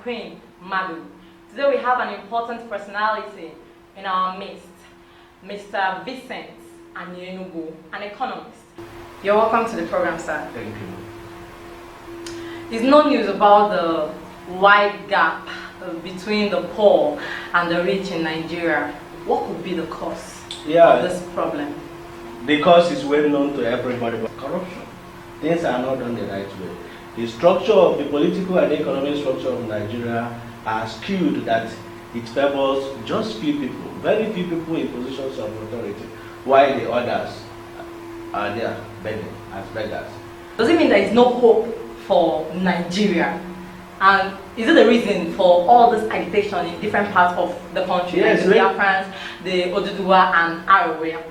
Queen Madu. Today we have an important personality in our midst, Mr. Vincent Anyenugu, an economist. You're welcome to the program, sir. Thank you. There's no news about the wide gap between the poor and the rich in Nigeria. What could be the cause of this problem? The cause is well known to everybody, but corruption. Things are not done the right way. The structure of the political and economic structure of Nigeria are skewed that it favors just few people, very few people in positions of authority, while the others are there begging as beggars. Does it mean there is no hope for Nigeria? And is it the reason for all this agitation in different parts of the country, yes, like the Biafrans, the Oduduwa and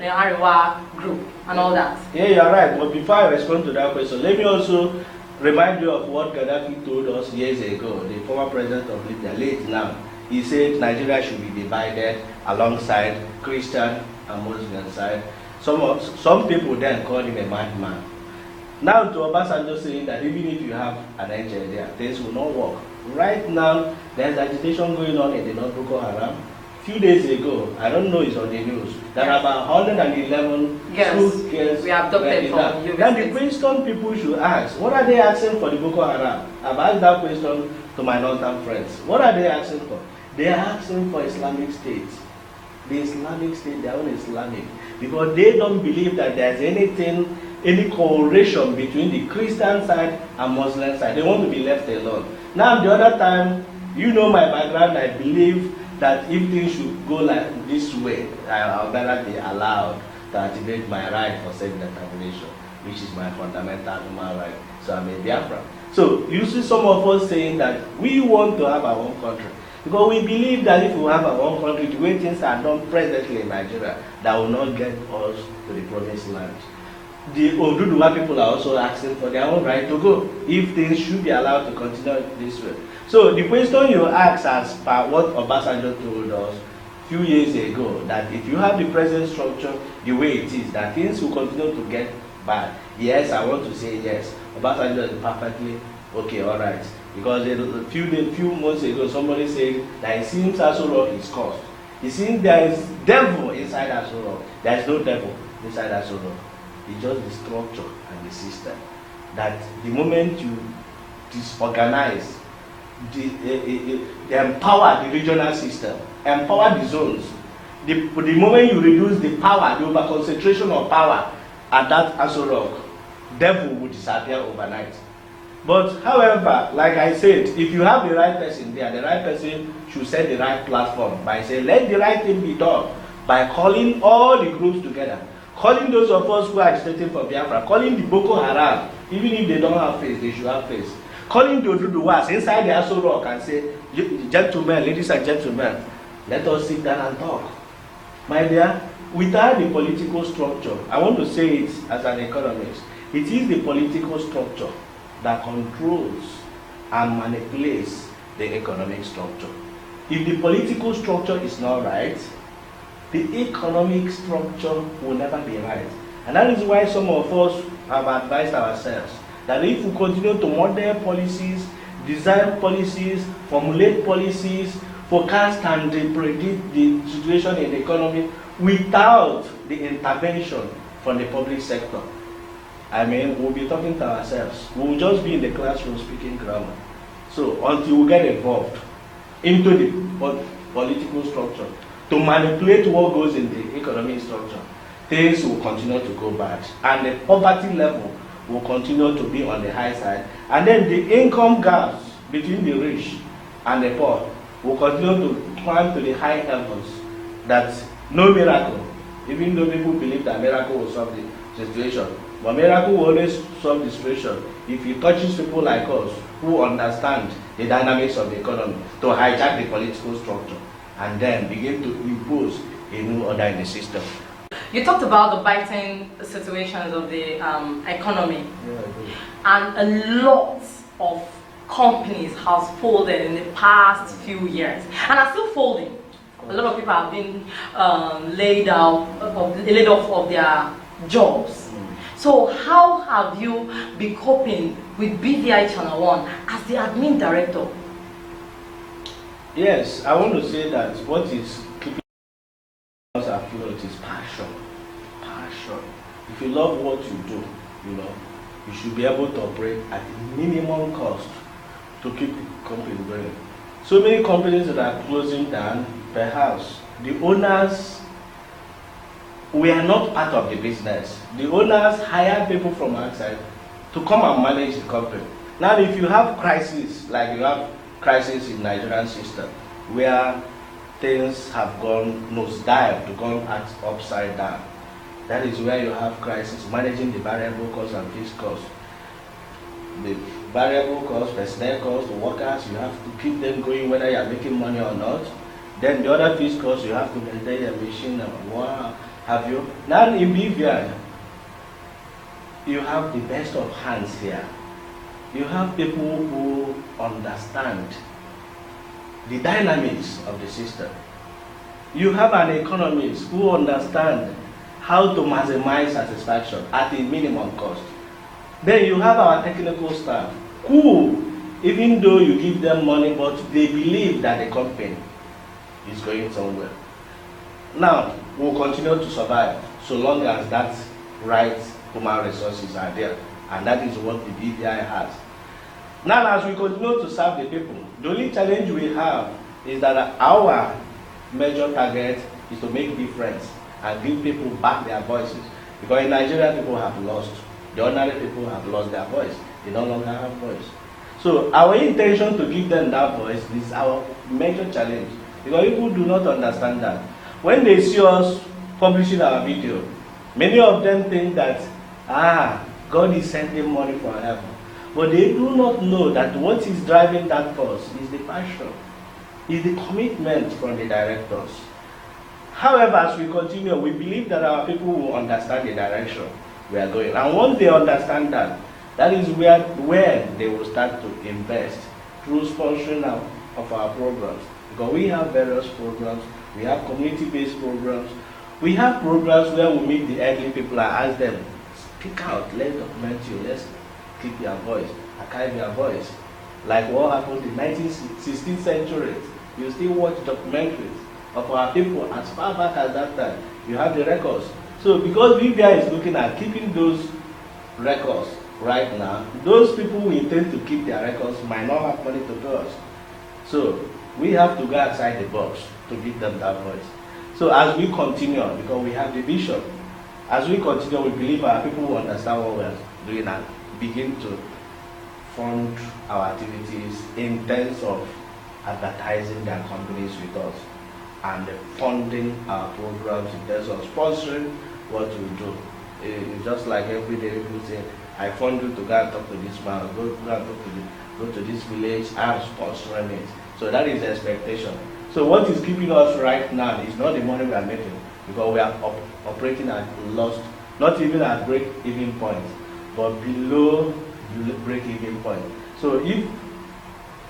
the Ariwa group, and all that? Yeah, you're right. But before I respond to that question, let me also remind you of what Gaddafi told us years ago, the former president of Libya, late now. He said Nigeria should be divided alongside Christian and Muslim side. Some people then called him a madman. Now to Obasanjo saying that even if you have an engine there, things will not work. Right now, there's agitation going on in the North Boko Haram. Few days ago, I don't know it's on the news, there are about 111 school girls we abducted from you. Then the question people should ask, what are they asking for the Boko Haram? I've asked that question to my northern friends. What are they asking for? They are asking for Islamic State. The Islamic State, their own Islamic. Because they don't believe that there's any correlation between the Christian side and Muslim side. They want to be left alone. Now the other time, you know my background, I believe that if things should go like this way, I'll better be allowed to activate my right for self-determination, which is my fundamental human right. So I'm a Biafra. So you see some of us saying that we want to have our own country. Because we believe that if we have our own country, the way things are done presently in Nigeria, that will not get us to the promised land. The Oduduwa people are also asking for their own right to go, if things should be allowed to continue this way. So the question you ask as per what Obasanjo told us a few years ago, that if you have the present structure the way it is, that things will continue to get bad. Yes, I want to say yes. Obasanjo is perfectly okay, all right. Because a few months ago, somebody said that it seems Aso Rock is cursed. It seems there is devil inside Aso Rock. There is no devil inside Aso Rock. It's just the structure and the system. That the moment you disorganize, empower the regional system, empower the zones, the moment you reduce the power, the over concentration of power at that Aso Rock, devil will disappear overnight. But however, like I said, if you have the right person there, the right person should set the right platform by saying, let the right thing be done, by calling all the groups together, calling those of us who are agitating for Biafra, calling the Boko Haram, even if they don't have face, they should have face, calling the Oduduwas inside the Aso Rock and say, gentlemen, ladies and gentlemen, let us sit down and talk. My dear, without the political structure, I want to say it as an economist, it is the political structure that controls and manipulates the economic structure. If the political structure is not right, the economic structure will never be right. And that is why some of us have advised ourselves that if we continue to model policies, design policies, formulate policies, forecast and predict the situation in the economy without the intervention from the public sector, I mean, we'll be talking to ourselves. We'll just be in the classroom speaking grammar. So until we get involved into the political structure to manipulate what goes in the economic structure, things will continue to go bad. And the poverty level will continue to be on the high side. And then the income gaps between the rich and the poor will continue to climb to the high heavens. That's no miracle. Even though people believe that miracle will solve the situation. But miracle will always solve the situation if it touches people like us who understand the dynamics of the economy to hijack the political structure and then begin to impose a new order in the system. You talked about the biting situations of the economy, and a lot of companies have folded in the past few years and are still folding. A lot of people have been laid off of their jobs. So how have you been coping with BVI Channel 1 as the admin director? Yes, I want to say that what is keeping us afloat is passion. Passion. If you love what you do, you should be able to operate at the minimum cost to keep the company going. So many companies that are closing down, perhaps the owners were not part of the business. The owners hire people from outside to come and manage the company. Now, if you have crisis, like you have crisis in Nigerian system, where things have gone nosedive, gone upside down, that is where you have crisis, managing the variable costs and fixed costs. The variable costs, personnel costs, the workers, you have to keep them going whether you are making money or not. Then the other fixed costs, you have to maintain your machine and what have you. Now in BVI, you have the best of hands here. You have people who understand the dynamics of the system. You have an economist who understands how to maximize satisfaction at a minimum cost. Then you have our technical staff who, even though you give them money, but they believe that the company is going somewhere. Now, we'll continue to survive so long as that right human resources are there. And that is what the BVI has. Now, as we continue to serve the people, the only challenge we have is that our major target is to make difference and give people back their voices. Because in Nigeria, people have lost. The ordinary people have lost their voice. They no longer have voice. So our intention to give them that voice is our major challenge. Because people do not understand that. When they see us publishing our video, many of them think that, God is sending money from heaven. But they do not know that what is driving that force is the passion, is the commitment from the directors. However, as we continue, we believe that our people will understand the direction we are going. And once they understand that, that is where they will start to invest through sponsoring of our programs. Because we have various programs, we have community-based programs, we have programs where we meet the elderly people and ask them, speak out, let's document you, let's keep your voice, archive your voice. Like what happened in the 16th century. You still watch documentaries of our people as far back as that time. You have the records. So because BVI is looking at keeping those records right now, those people who intend to keep their records might not have money to pay us. So we have to go outside the box to give them that voice. So as we continue, because we have the vision, as we continue, we believe our people will understand what we are doing and begin to fund our activities in terms of advertising their companies with us and funding our programs in terms of sponsoring what we do. It's just like every day people say, I fund you to go and talk to this man, go to this village, I'm sponsoring it. So that is the expectation. So what is keeping us right now is not the money we are making, because we are operating at loss, not even at break-even point, but below break-even point. So if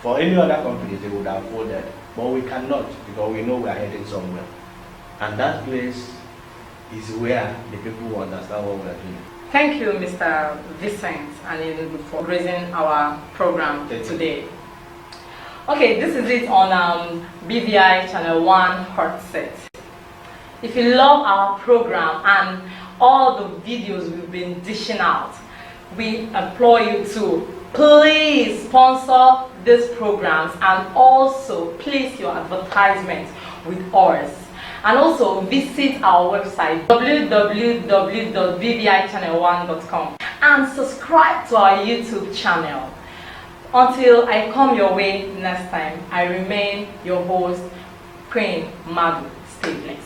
for any other companies they would have folded, but we cannot, because we know we are heading somewhere. And that place is where the people will understand what we are doing. Thank you, Mr. Vincent, and for raising our program today. Okay, this is it on BVI Channel 1 Hot Set. If you love our program and all the videos we've been dishing out, we implore you to please sponsor these programs and also place your advertisement with us. And also visit our website www.bvichannel1.com and subscribe to our YouTube channel. Until I come your way next time, I remain your host, Queen Madu. Stay blessed.